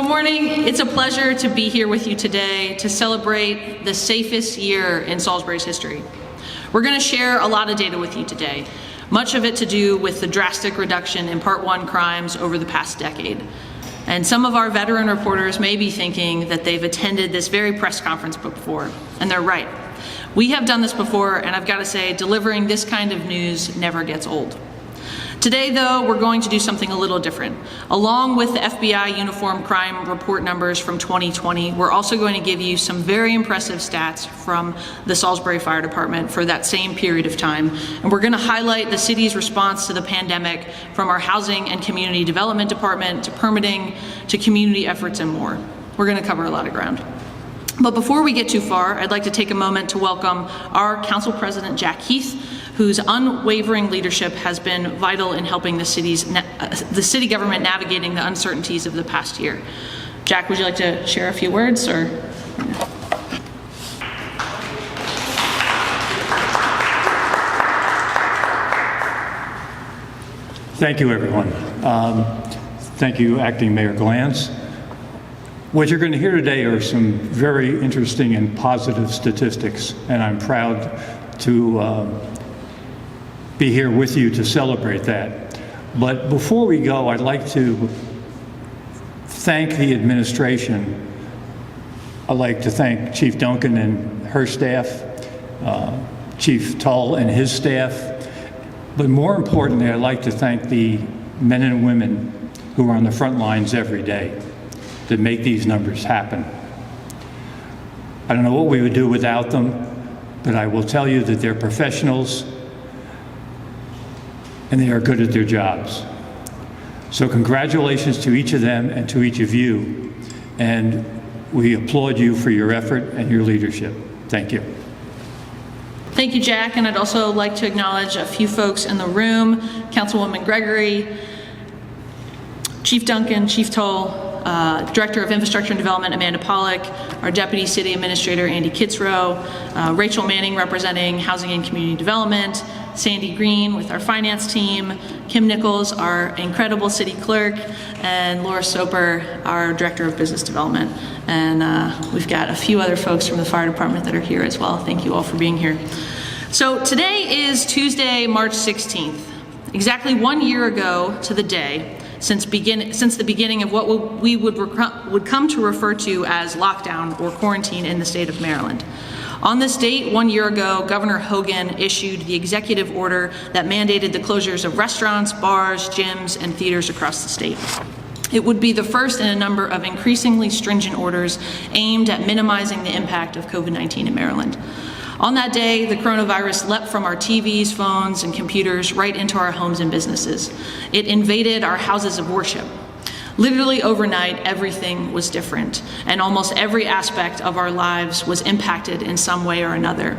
morning. It's a pleasure to be here with you today to celebrate the safest year in Salisbury's history. We're going to share a lot of data with you today, much of it to do with the drastic reduction in Part 1 crimes over the past decade. And some of our veteran reporters may be thinking that they've attended this very press conference before, and they're right. We have done this before, and I've got to say, delivering this kind of news never gets old. Today, though, we're going to do something a little different. Along with the FBI uniform crime report numbers from 2020, we're also going to give you some very impressive stats from the Salisbury Fire Department for that same period of time. And we're going to highlight the city's response to the pandemic, from our Housing and Community Development Department to permitting to community efforts and more. We're going to cover a lot of ground. But before we get too far, I'd like to take a moment to welcome our Council President, Jack Heath, whose unwavering leadership has been vital in helping the city government navigating the uncertainties of the past year. Jack, would you like to share a few words? Or? Thank you, everyone. Thank you, Acting Mayor Glantz. What you're going to hear today are some very interesting and positive statistics, and I'm proud to be here with you to celebrate that. But before we go, I'd like to thank the administration. I'd like to thank Chief Duncan and her staff, Chief Tull and his staff, but more importantly, I'd like to thank the men and women who are on the front lines every day that make these numbers happen. I don't know what we would do without them, but I will tell you that they're professionals and they are good at their jobs. So congratulations to each of them and to each of you, and we applaud you for your effort and your leadership. Thank you. Thank you, Jack, and I'd also like to acknowledge a few folks in the room: Councilwoman Gregory, Chief Duncan, Chief Tull, Director of Infrastructure and Development, Amanda Pollack, our Deputy City Administrator, Andy Kitzrow, Rachel Manning representing Housing and Community Development, Sandy Green with our finance team, Kim Nichols, our incredible city clerk, and Laura Soper, our Director of Business Development. And we've got a few other folks from the fire department that are here as well. Thank you all for being here. So today is Tuesday, March 16th, exactly 1 year ago to the day since the beginning of what we would come to refer to as lockdown or quarantine in the state of Maryland. On this date, 1 year ago, Governor Hogan issued the executive order that mandated the closures of restaurants, bars, gyms, and theaters across the state. It would be the first in a number of increasingly stringent orders aimed at minimizing the impact of COVID-19 in Maryland. On that day, the coronavirus leapt from our TVs, phones, and computers right into our homes and businesses. It invaded our houses of worship. Literally overnight, everything was different, and almost every aspect of our lives was impacted in some way or another.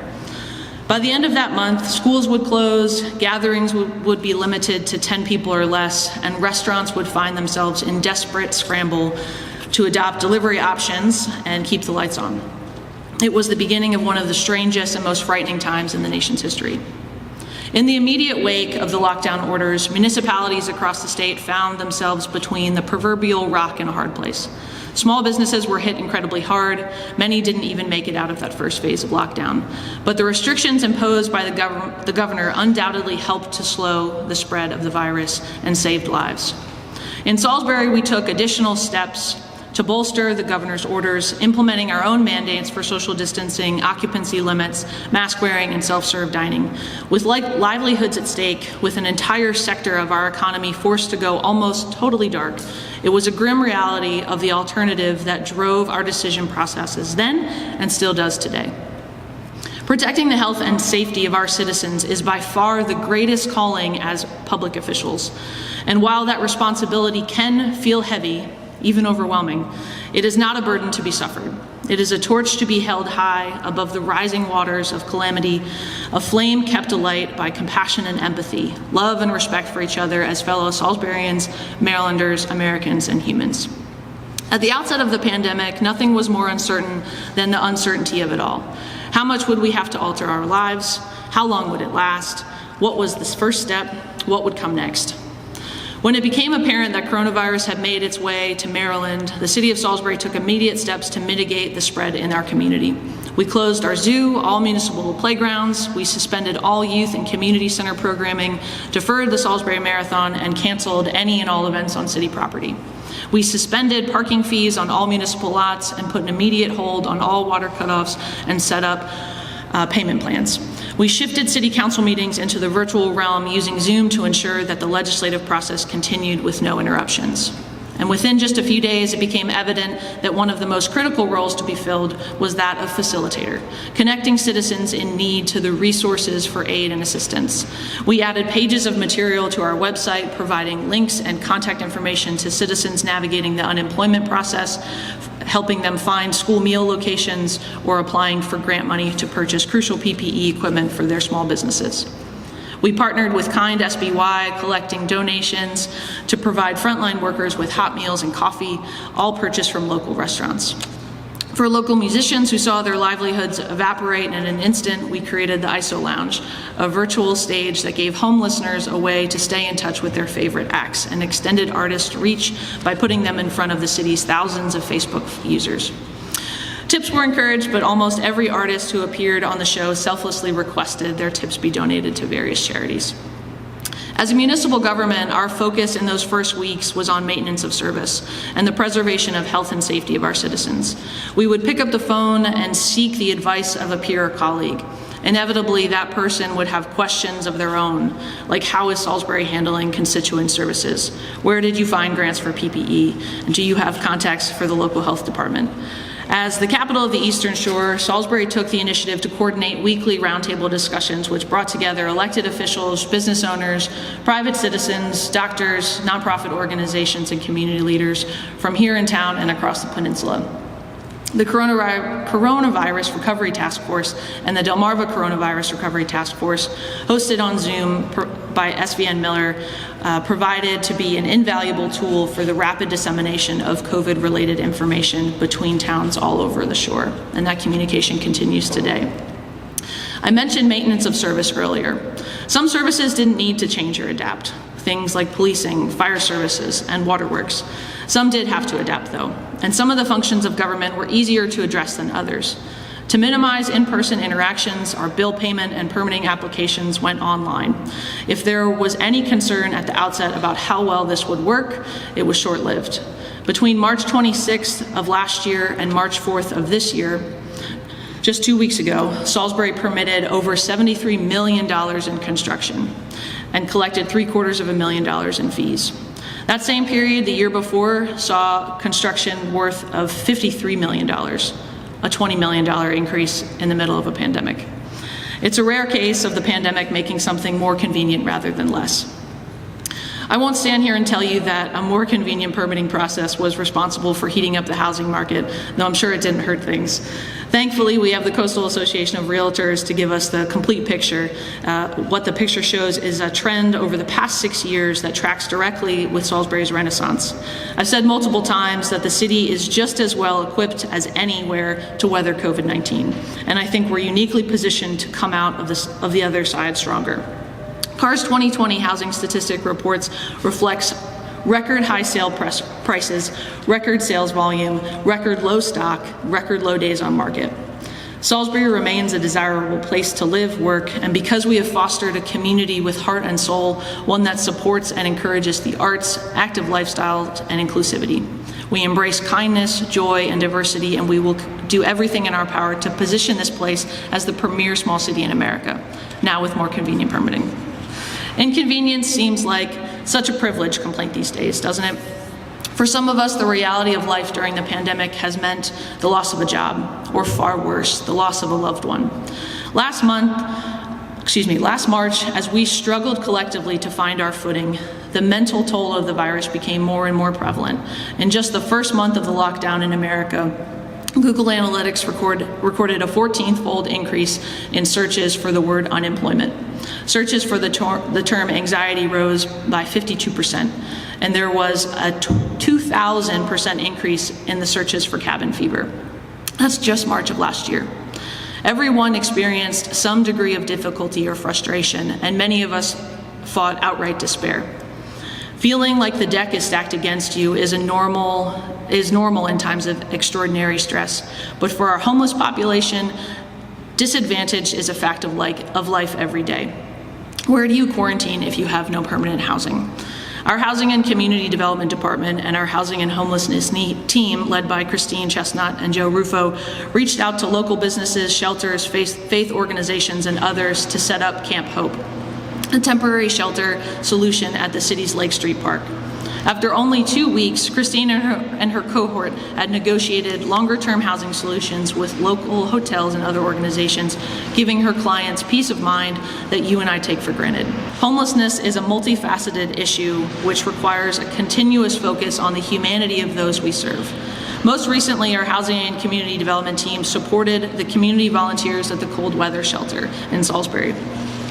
By the end of that month, schools would close, gatherings would be limited to 10 people or less, and restaurants would find themselves in desperate scramble to adopt delivery options and keep the lights on. It was the beginning of one of the strangest and most frightening times in the nation's history. In the immediate wake of the lockdown orders, municipalities across the state found themselves between the proverbial rock and a hard place. Small businesses were hit incredibly hard. Many didn't even make it out of that first phase of lockdown. But the restrictions imposed by the governor undoubtedly helped to slow the spread of the virus and saved lives. In Salisbury, we took additional steps to bolster the governor's orders, implementing our own mandates for social distancing, occupancy limits, mask wearing, and self-serve dining. With livelihoods at stake, with an entire sector of our economy forced to go almost totally dark, it was a grim reality of the alternative that drove our decision processes then and still does today. Protecting the health and safety of our citizens is by far the greatest calling as public officials. And while that responsibility can feel heavy, even overwhelming, it is not a burden to be suffered. It is a torch to be held high above the rising waters of calamity, a flame kept alight by compassion and empathy, love and respect for each other as fellow Salisburyans, Marylanders, Americans, and humans. At the outset of the pandemic, nothing was more uncertain than the uncertainty of it all. How much would we have to alter our lives? How long would it last? What was this first step? What would come next? When it became apparent that coronavirus had made its way to Maryland, the city of Salisbury took immediate steps to mitigate the spread in our community. We closed our zoo, all municipal playgrounds, we suspended all youth and community center programming, deferred the Salisbury Marathon, and canceled any and all events on city property. We suspended parking fees on all municipal lots and put an immediate hold on all water cutoffs and set up payment plans. We shifted city council meetings into the virtual realm using Zoom to ensure that the legislative process continued with no interruptions. And within just a few days, it became evident that one of the most critical roles to be filled was that of facilitator, connecting citizens in need to the resources for aid and assistance. We added pages of material to our website, providing links and contact information to citizens navigating the unemployment process, helping them find school meal locations, or applying for grant money to purchase crucial PPE equipment for their small businesses. We partnered with Kind SBY, collecting donations to provide frontline workers with hot meals and coffee, all purchased from local restaurants. For local musicians who saw their livelihoods evaporate in an instant, we created the ISO Lounge, a virtual stage that gave home listeners a way to stay in touch with their favorite acts and extended artist reach by putting them in front of the city's thousands of Facebook users. Tips were encouraged, but almost every artist who appeared on the show selflessly requested their tips be donated to various charities. As a municipal government, our focus in those first weeks was on maintenance of service and the preservation of health and safety of our citizens. We would pick up the phone and seek the advice of a peer or colleague. Inevitably, that person would have questions of their own, like how is Salisbury handling constituent services? Where did you find grants for PPE? And do you have contacts for the local health department? As the capital of the Eastern Shore, Salisbury took the initiative to coordinate weekly roundtable discussions which brought together elected officials, business owners, private citizens, doctors, nonprofit organizations, and community leaders from here in town and across the peninsula. The Coronavirus Recovery Task Force and the Delmarva Coronavirus Recovery Task Force, hosted on Zoom by SVN Miller, provided to be an invaluable tool for the rapid dissemination of COVID-related information between towns all over the shore, and that communication continues today. I mentioned maintenance of service earlier. Some services didn't need to change or adapt, things like policing, fire services, and waterworks. Some did have to adapt, though, and some of the functions of government were easier to address than others. To minimize in-person interactions, our bill payment and permitting applications went online. If there was any concern at the outset about how well this would work, it was short-lived. Between March 26th of last year and March 4th of this year, just 2 weeks ago, Salisbury permitted over $73 million in construction and collected $750,000 in fees. That same period, the year before, saw construction worth of $53 million, a $20 million increase in the middle of a pandemic. It's a rare case of the pandemic making something more convenient rather than less. I won't stand here and tell you that a more convenient permitting process was responsible for heating up the housing market, though I'm sure it didn't hurt things. Thankfully, we have the Coastal Association of Realtors to give us the complete picture. What the picture shows is a trend over the past 6 years that tracks directly with Salisbury's renaissance. I've said multiple times that the city is just as well equipped as anywhere to weather COVID-19, and I think we're uniquely positioned to come out of the other side stronger. CAR's 2020 housing statistic reports reflects record high sale prices, record sales volume, record low stock, record low days on market. Salisbury remains a desirable place to live, work, and because we have fostered a community with heart and soul, one that supports and encourages the arts, active lifestyles, and inclusivity. We embrace kindness, joy, and diversity, and we will do everything in our power to position this place as the premier small city in America, now with more convenient permitting. Inconvenience seems like such a privilege complaint these days, doesn't it? For some of us, the reality of life during the pandemic has meant the loss of a job, or far worse, the loss of a loved one. Last March, as we struggled collectively to find our footing, the mental toll of the virus became more and more prevalent. In just the first month of the lockdown in America, Google Analytics recorded a 14-fold increase in searches for the word unemployment. Searches for the term anxiety rose by 52%, and there was a 2,000% increase in the searches for cabin fever. That's just March of last year. Everyone experienced some degree of difficulty or frustration, and many of us fought outright despair. Feeling like the deck is stacked against you is normal in times of extraordinary stress. But for our homeless population, disadvantage is a fact of life every day. Where do you quarantine if you have no permanent housing? Our Housing and Community Development Department and our Housing and Homelessness team, led by Christine Chestnut and Joe Rufo, reached out to local businesses, shelters, faith organizations, and others to set up Camp Hope, a temporary shelter solution at the city's Lake Street Park. After only 2 weeks, Christine and her cohort had negotiated longer-term housing solutions with local hotels and other organizations, giving her clients peace of mind that you and I take for granted. Homelessness is a multifaceted issue which requires a continuous focus on the humanity of those we serve. Most recently, our Housing and Community Development team supported the community volunteers at the cold weather shelter in Salisbury,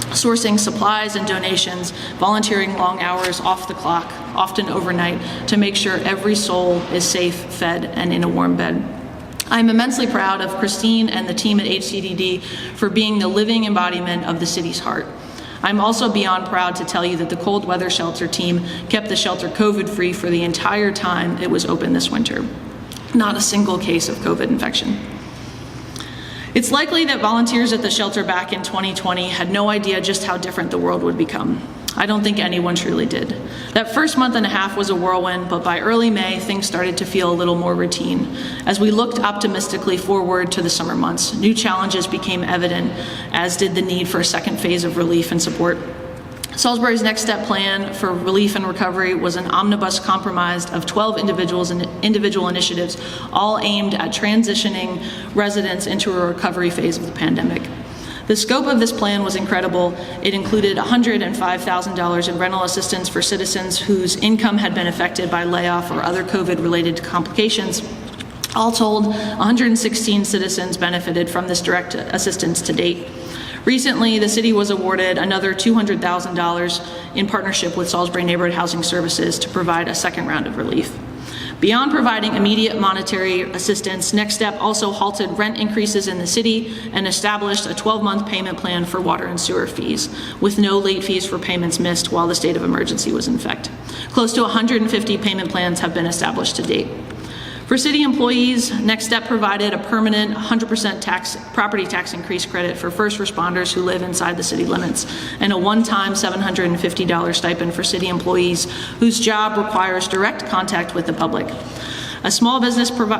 sourcing supplies and donations, volunteering long hours off the clock, often overnight, to make sure every soul is safe, fed, and in a warm bed. I'm immensely proud of Christine and the team at HCDD for being the living embodiment of the city's heart. I'm also beyond proud to tell you that the cold weather shelter team kept the shelter COVID-free for the entire time it was open this winter. Not a single case of COVID infection. It's likely that volunteers at the shelter back in 2020 had no idea just how different the world would become. I don't think anyone truly did. That first month and a half was a whirlwind, but by early May, things started to feel a little more routine. As we looked optimistically forward to the summer months, new challenges became evident, as did the need for a second phase of relief and support. Salisbury's next step plan for relief and recovery was an omnibus comprised of 12 individual initiatives, all aimed at transitioning residents into a recovery phase of the pandemic. The scope of this plan was incredible. It included $105,000 in rental assistance for citizens whose income had been affected by layoff or other COVID-related complications. All told, 116 citizens benefited from this direct assistance to date. Recently, the city was awarded another $200,000 in partnership with Salisbury Neighborhood Housing Services to provide a second round of relief. Beyond providing immediate monetary assistance, Next Step also halted rent increases in the city and established a 12-month payment plan for water and sewer fees, with no late fees for payments missed while the state of emergency was in effect. Close to 150 payment plans have been established to date. For city employees, Next Step provided a permanent 100% property tax increase credit for first responders who live inside the city limits, and a one-time $750 stipend for city employees whose job requires direct contact with the public. For small business owners,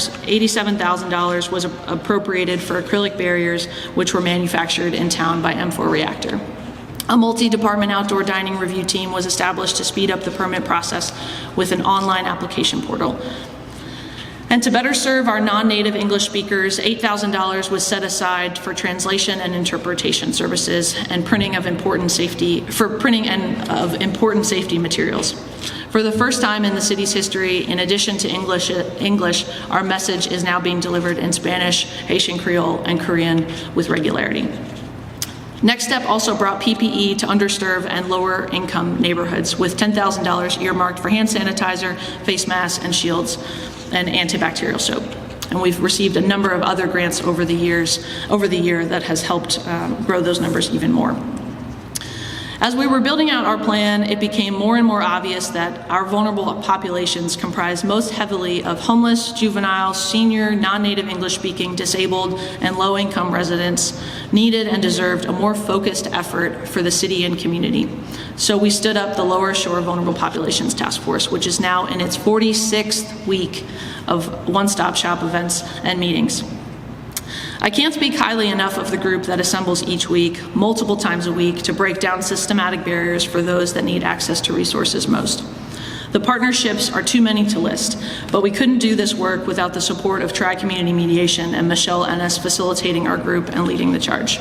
$87,000 was appropriated for acrylic barriers, which were manufactured in town by M4 Reactor. A multi-department outdoor dining review team was established to speed up the permit process with an online application portal. And to better serve our non-native English speakers, $8,000 was set aside for translation and interpretation services and printing of important safety materials. For the first time in the city's history, in addition to English, our message is now being delivered in Spanish, Haitian Creole, and Korean with regularity. Next Step also brought PPE to underserved and lower income neighborhoods with $10,000 earmarked for hand sanitizer, face masks, and shields, and antibacterial soap. And we've received a number of other grants over the year that has helped grow those numbers even more. As we were building out our plan, it became more and more obvious that our vulnerable populations comprise most heavily of homeless, juvenile, senior, non-native English-speaking, disabled, and low-income residents needed and deserved a more focused effort for the city and community. So we stood up the Lower Shore Vulnerable Populations Task Force, which is now in its 46th week of one-stop shop events and meetings. I can't speak highly enough of the group that assembles each week, multiple times a week, to break down systematic barriers for those that need access to resources most. The partnerships are too many to list, but we couldn't do this work without the support of Tri-Community Mediation and Michelle Ennis facilitating our group and leading the charge.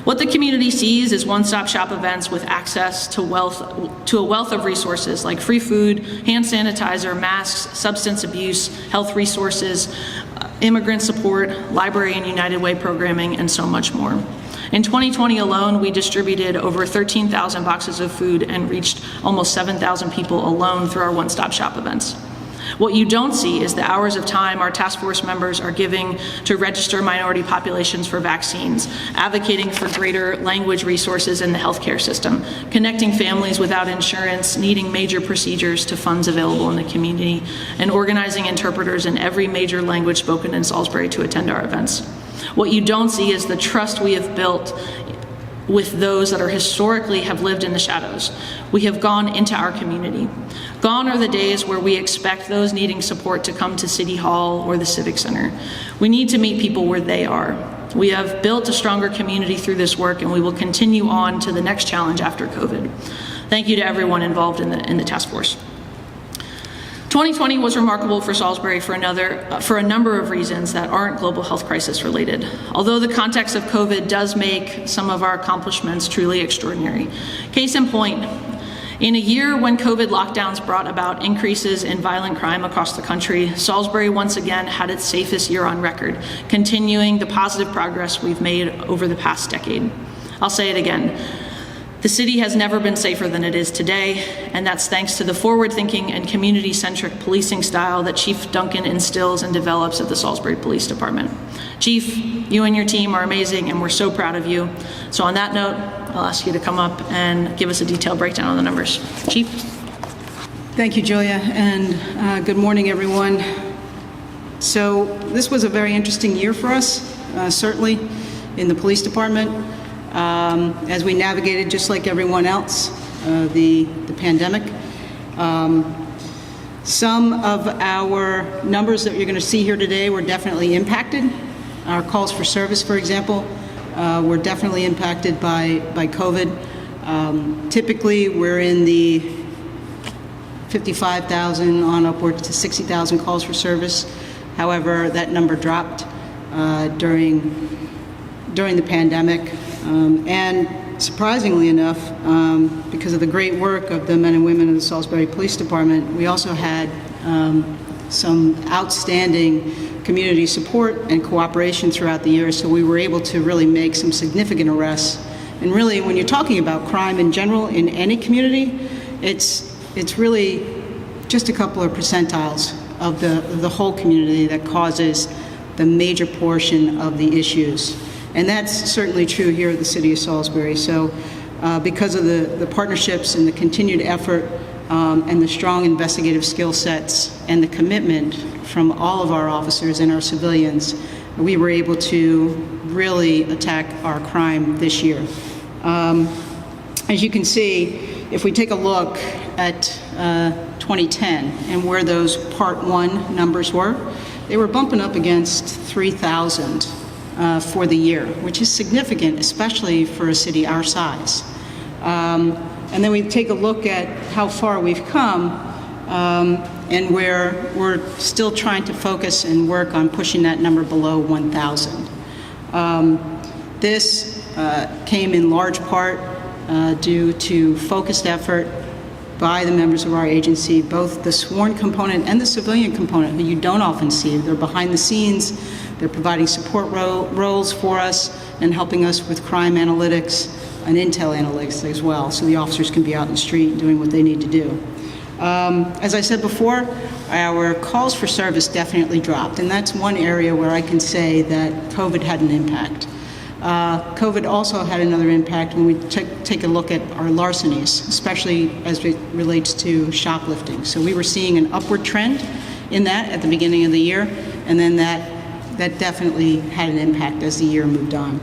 What the community sees is one-stop shop events with access to a wealth of resources like free food, hand sanitizer, masks, substance abuse, health resources, immigrant support, library and United Way programming, and so much more. In 2020 alone, we distributed over 13,000 boxes of food and reached almost 7,000 people alone through our one-stop shop events. What you don't see is the hours of time our task force members are giving to register minority populations for vaccines, advocating for greater language resources in the healthcare system, connecting families without insurance needing major procedures to funds available in the community, and organizing interpreters in every major language spoken in Salisbury to attend our events. What you don't see is the trust we have built with those that are historically have lived in the shadows. We have gone into our community. Gone are the days where we expect those needing support to come to City Hall or the Civic Center. We need to meet people where they are. We have built a stronger community through this work, and we will continue on to the next challenge after COVID. Thank you to everyone involved in the task force. 2020 was remarkable for Salisbury for a number of reasons that aren't global health crisis related. Although the context of COVID does make some of our accomplishments truly extraordinary. Case in point, in a year when COVID lockdowns brought about increases in violent crime across the country, Salisbury once again had its safest year on record, continuing the positive progress we've made over the past decade. I'll say it again. The city has never been safer than it is today, and that's thanks to the forward-thinking and community-centric policing style that Chief Duncan instills and develops at the Salisbury Police Department. Chief, you and your team are amazing, and we're so proud of you. So on that note, I'll ask you to come up and give us a detailed breakdown on the numbers. Chief? Thank you, Julia, and good morning, everyone. So this was a very interesting year for us, certainly in the police department. As we navigated, just like everyone else, the pandemic. Some of our numbers that you're going to see here today were definitely impacted. Our calls for service, for example, were definitely impacted by COVID. Typically, we're in the 55,000 on upwards to 60,000 calls for service. However, that number dropped during the pandemic. And surprisingly enough, because of the great work of the men and women of the Salisbury Police Department, we also had some outstanding community support and cooperation throughout the year, so we were able to really make some significant arrests. And really, when you're talking about crime in general in any community, it's really just a couple of percentiles of the whole community that causes the major portion of the issues. And that's certainly true here at the City of Salisbury. So because of the partnerships and the continued effort and the strong investigative skill sets and the commitment from all of our officers and our civilians, we were able to really attack our crime this year. As you can see, if we take a look at 2010 and where those Part 1 numbers were, they were bumping up against 3,000. For the year, which is significant, especially for a city our size. And then we take a look at how far we've come, and where we're still trying to focus and work on pushing that number below 1,000. This came in large part due to focused effort by the members of our agency, both the sworn component and the civilian component, who you don't often see. They're behind the scenes. They're providing support roles for us and helping us with crime analytics and intel analytics as well, so the officers can be out in the street doing what they need to do. As I said before, our calls for service definitely dropped, and that's one area where I can say that COVID had an impact. COVID also had another impact when we take a look at our larcenies, especially as it relates to shoplifting. So we were seeing an upward trend in that at the beginning of the year, and then that definitely had an impact as the year moved on.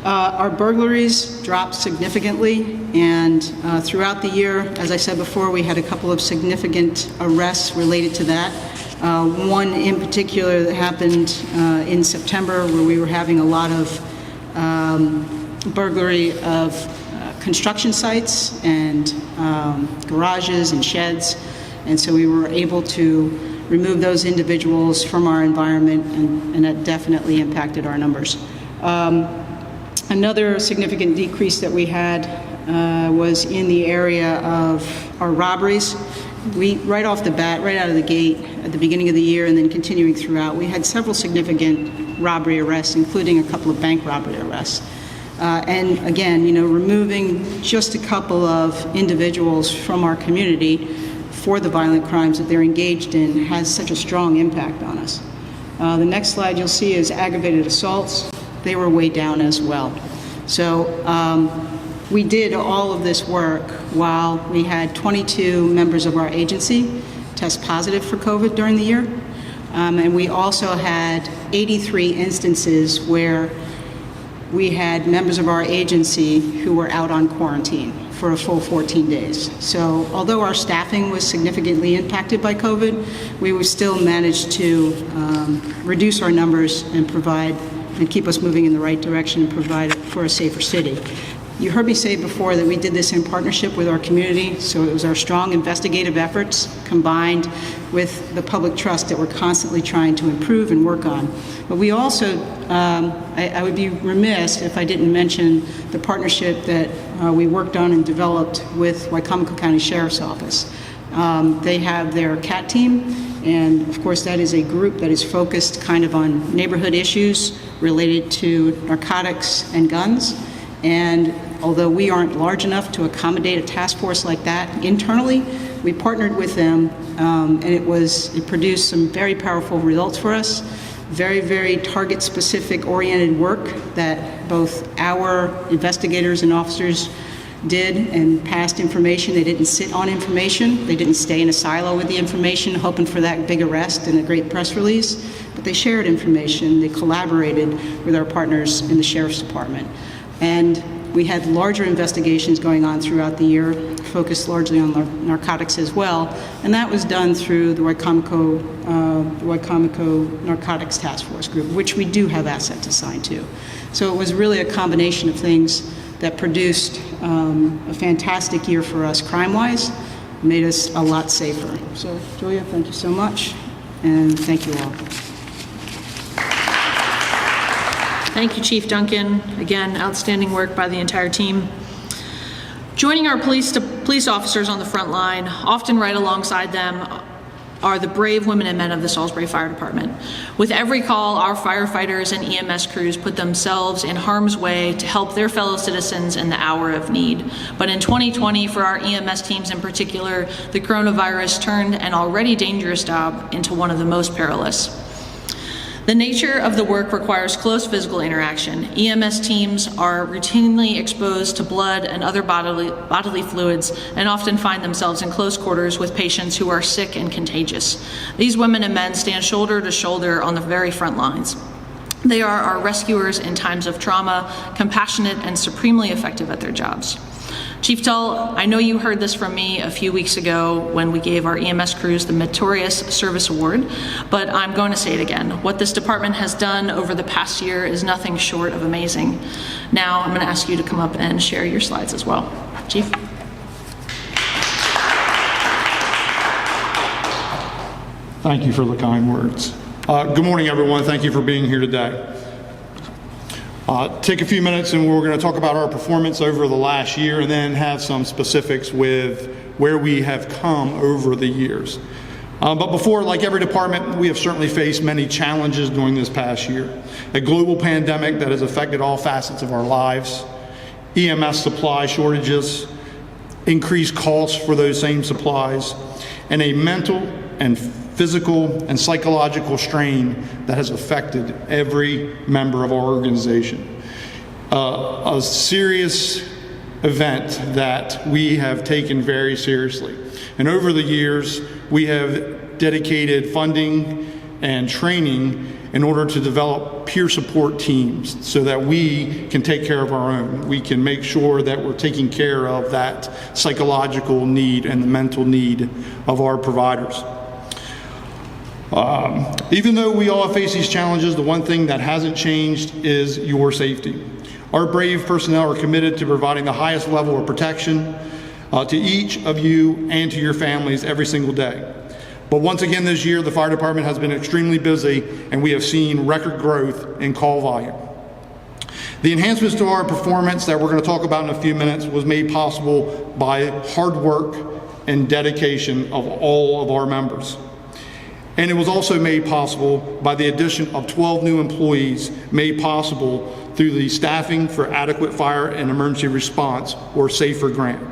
Our burglaries dropped significantly, and throughout the year, as I said before, we had a couple of significant arrests related to that. One in particular that happened in September, where we were having a lot of burglary of construction sites and garages and sheds, and so we were able to remove those individuals from our environment, and that definitely impacted our numbers. Another significant decrease that we had was in the area of our robberies. We, right off the bat, right out of the gate, at the beginning of the year and then continuing throughout, we had several significant robbery arrests, including a couple of bank robbery arrests. And again, removing just a couple of individuals from our community for the violent crimes that they're engaged in has such a strong impact on us. The next slide you'll see is aggravated assaults. They were way down as well. So we did all of this work while we had 22 members of our agency test positive for COVID during the year. And we also had 83 instances where we had members of our agency who were out on quarantine for a full 14 days. So although our staffing was significantly impacted by COVID, we still managed to reduce our numbers and provide and keep us moving in the right direction and provide for a safer city. You heard me say before that we did this in partnership with our community, so it was our strong investigative efforts combined with the public trust that we're constantly trying to improve and work on. But we also, I would be remiss if I didn't mention the partnership that we worked on and developed with Wycomico County Sheriff's Office. They have their CAT team, and of course that is a group that is focused kind of on neighborhood issues related to narcotics and guns. And although we aren't large enough to accommodate a task force like that internally, we partnered with them, and it produced some very powerful results for us. Very, very target-specific oriented work that both our investigators and officers did and passed information. They didn't sit on information. They didn't stay in a silo with the information hoping for that big arrest and a great press release, but they shared information. They collaborated with our partners in the Sheriff's Department. And we had larger investigations going on throughout the year, focused largely on narcotics as well, and that was done through the Wycomico Narcotics Task Force Group, which we do have assets assigned to. So it was really a combination of things that produced a fantastic year for us crime-wise, made us a lot safer. So, Julia, thank you so much, and thank you all. Thank you, Chief Duncan. Again, outstanding work by the entire team. Joining our police officers on the front line, often right alongside them, are the brave women and men of the Salisbury Fire Department. With every call, our firefighters and EMS crews put themselves in harm's way to help their fellow citizens in the hour of need. But in 2020, for our EMS teams in particular, the coronavirus turned an already dangerous job into one of the most perilous. The nature of the work requires close physical interaction. EMS teams are routinely exposed to blood and other bodily fluids and often find themselves in close quarters with patients who are sick and contagious. These women and men stand shoulder to shoulder on the very front lines. They are our rescuers in times of trauma, compassionate and supremely effective at their jobs. Chief Tull, I know you heard this from me a few weeks ago when we gave our EMS crews the Meritorious Service Award, but I'm going to say it again. What this department has done over the past year is nothing short of amazing. Now I'm going to ask you to come up and share your slides as well. Chief? Thank you for the kind words. Good morning, everyone. Thank you for being here today. Take a few minutes and we're going to talk about our performance over the last year and then have some specifics with where we have come over the years. But before, like every department, we have certainly faced many challenges during this past year. A global pandemic that has affected all facets of our lives, EMS supply shortages, increased costs for those same supplies, and a mental and physical and psychological strain that has affected every member of our organization. A serious event that we have taken very seriously. And over the years, we have dedicated funding and training in order to develop peer support teams so that we can take care of our own. We can make sure that we're taking care of that psychological need and the mental need of our providers. Even though we all face these challenges, the one thing that hasn't changed is your safety. Our brave personnel are committed to providing the highest level of protection to each of you and to your families every single day. But once again this year, the fire department has been extremely busy and we have seen record growth in call volume. The enhancements to our performance that we're going to talk about in a few minutes was made possible by hard work and dedication of all of our members. And it was also made possible by the addition of 12 new employees made possible through the Staffing for Adequate Fire and Emergency Response, or SAFER grant.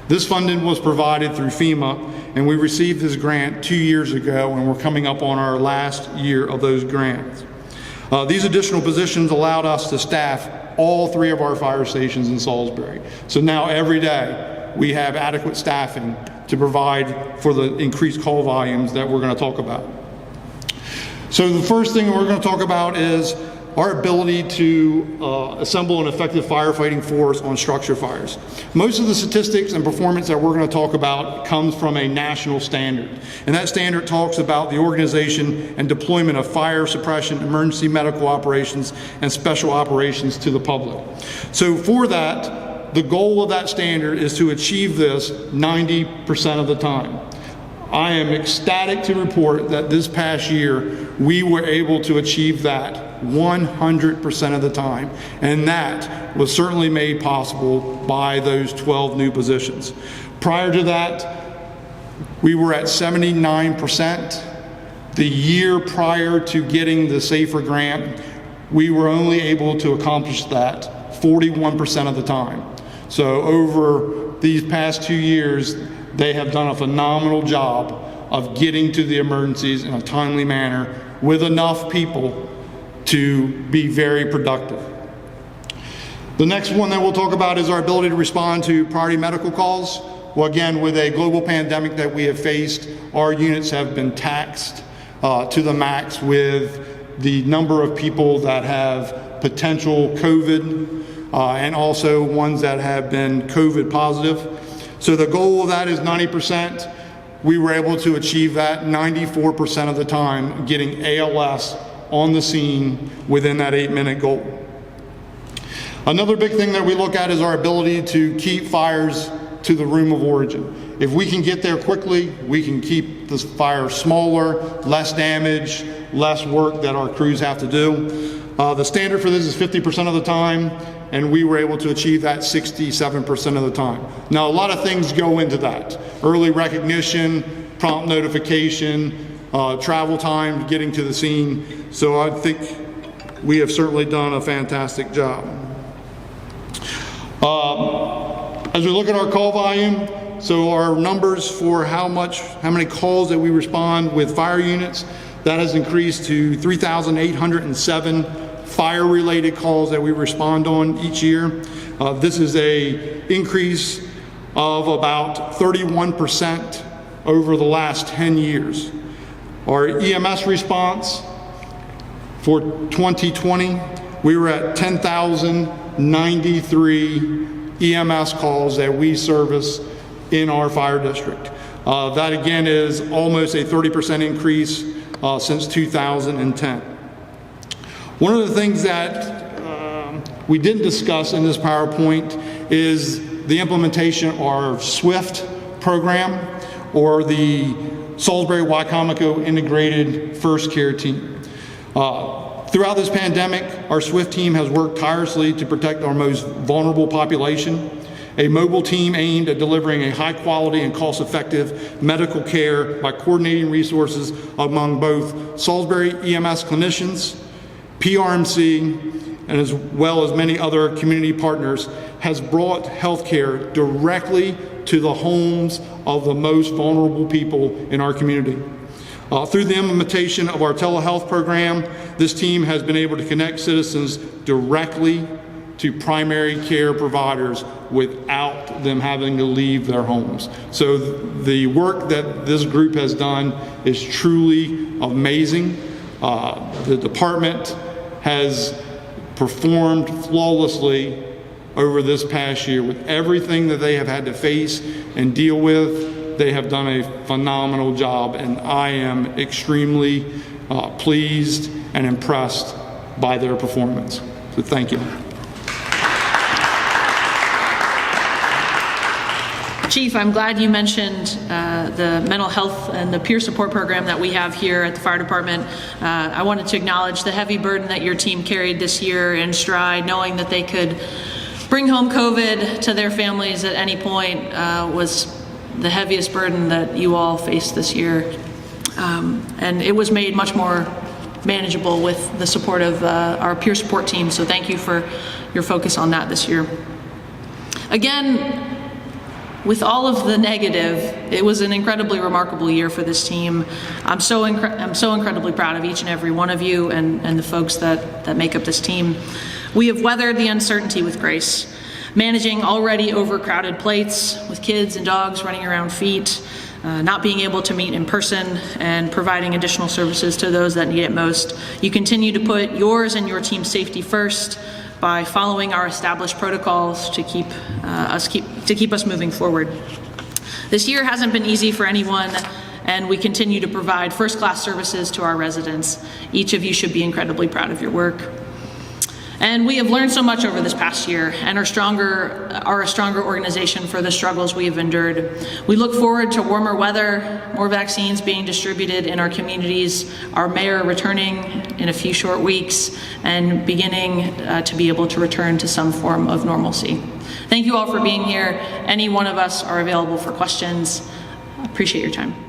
This funding was provided through FEMA, and we received this grant 2 years ago, and we're coming up on our last year of those grants. These additional positions allowed us to staff all 3 of our fire stations in Salisbury. So now every day we have adequate staffing to provide for the increased call volumes that we're going to talk about. So the first thing we're going to talk about is our ability to assemble an effective firefighting force on structure fires. Most of the statistics and performance that we're going to talk about comes from a national standard. And that standard talks about the organization and deployment of fire suppression, emergency medical operations, and special operations to the public. So for that, the goal of that standard is to achieve this 90% of the time. I am ecstatic to report that this past year, we were able to achieve that 100% of the time. And that was certainly made possible by those 12 new positions. Prior to that, we were at 79%. The year prior to getting the Safer grant, we were only able to accomplish that 41% of the time. So over these past 2 years, they have done a phenomenal job of getting to the emergencies in a timely manner with enough people to be very productive. The next one that we'll talk about is our ability to respond to priority medical calls. Well, again, with a global pandemic that we have faced, our units have been taxed to the max with the number of people that have potential COVID and also ones that have been COVID positive. So the goal of that is 90%. We were able to achieve that 94% of the time, getting ALS on the scene within that 8-minute goal. Another big thing that we look at is our ability to keep fires to the room of origin. If we can get there quickly, we can keep the fire smaller, less damage, less work that our crews have to do. The standard for this is 50% of the time, and we were able to achieve that 67% of the time. Now, a lot of things go into that. Early recognition, prompt notification, travel time, getting to the scene. So I think we have certainly done a fantastic job. As we look at our call volume, so our numbers for how many calls that we respond with fire units, that has increased to 3,807 fire-related calls that we respond on each year. This is an increase of about 31% over the last 10 years. Our EMS response for 2020, we were at 10,093 EMS calls that we service in our fire district. That again is almost a 30% increase since 2010. One of the things that we didn't discuss in this PowerPoint is the implementation of our SWIFT program, or the Salisbury-Wicomico Integrated First Care Team. Throughout this pandemic, our SWIFT team has worked tirelessly to protect our most vulnerable population. A mobile team aimed at delivering a high quality and cost-effective medical care by coordinating resources among both Salisbury EMS clinicians, PRMC, and as well as many other community partners, has brought healthcare directly to the homes of the most vulnerable people in our community. Through the implementation of our telehealth program, this team has been able to connect citizens directly to primary care providers without them having to leave their homes. So the work that this group has done is truly amazing. The department has performed flawlessly over this past year with everything that they have had to face and deal with. They have done a phenomenal job, and I am extremely pleased and impressed by their performance. So thank you. Chief, I'm glad you mentioned the mental health and the peer support program that we have here at the fire department. I wanted to acknowledge the heavy burden that your team carried this year in stride, knowing that they could bring home COVID to their families at any point was the heaviest burden that you all faced this year. And it was made much more manageable with the support of our peer support team. So thank you for your focus on that this year. Again, with all of the negative, it was an incredibly remarkable year for this team. I'm so incredibly proud of each and every one of you and the folks that make up this team. We have weathered the uncertainty with grace, managing already overcrowded plates with kids and dogs running around feet, not being able to meet in person, and providing additional services to those that need it most. You continue to put yours and your team's safety first by following our established protocols to keep us moving forward. This year hasn't been easy for anyone, and we continue to provide first-class services to our residents. Each of you should be incredibly proud of your work. And we have learned so much over this past year and are a stronger organization for the struggles we have endured. We look forward to warmer weather, more vaccines being distributed in our communities, our mayor returning in a few short weeks, and beginning to be able to return to some form of normalcy. Thank you all for being here. Any one of us are available for questions. Appreciate your time.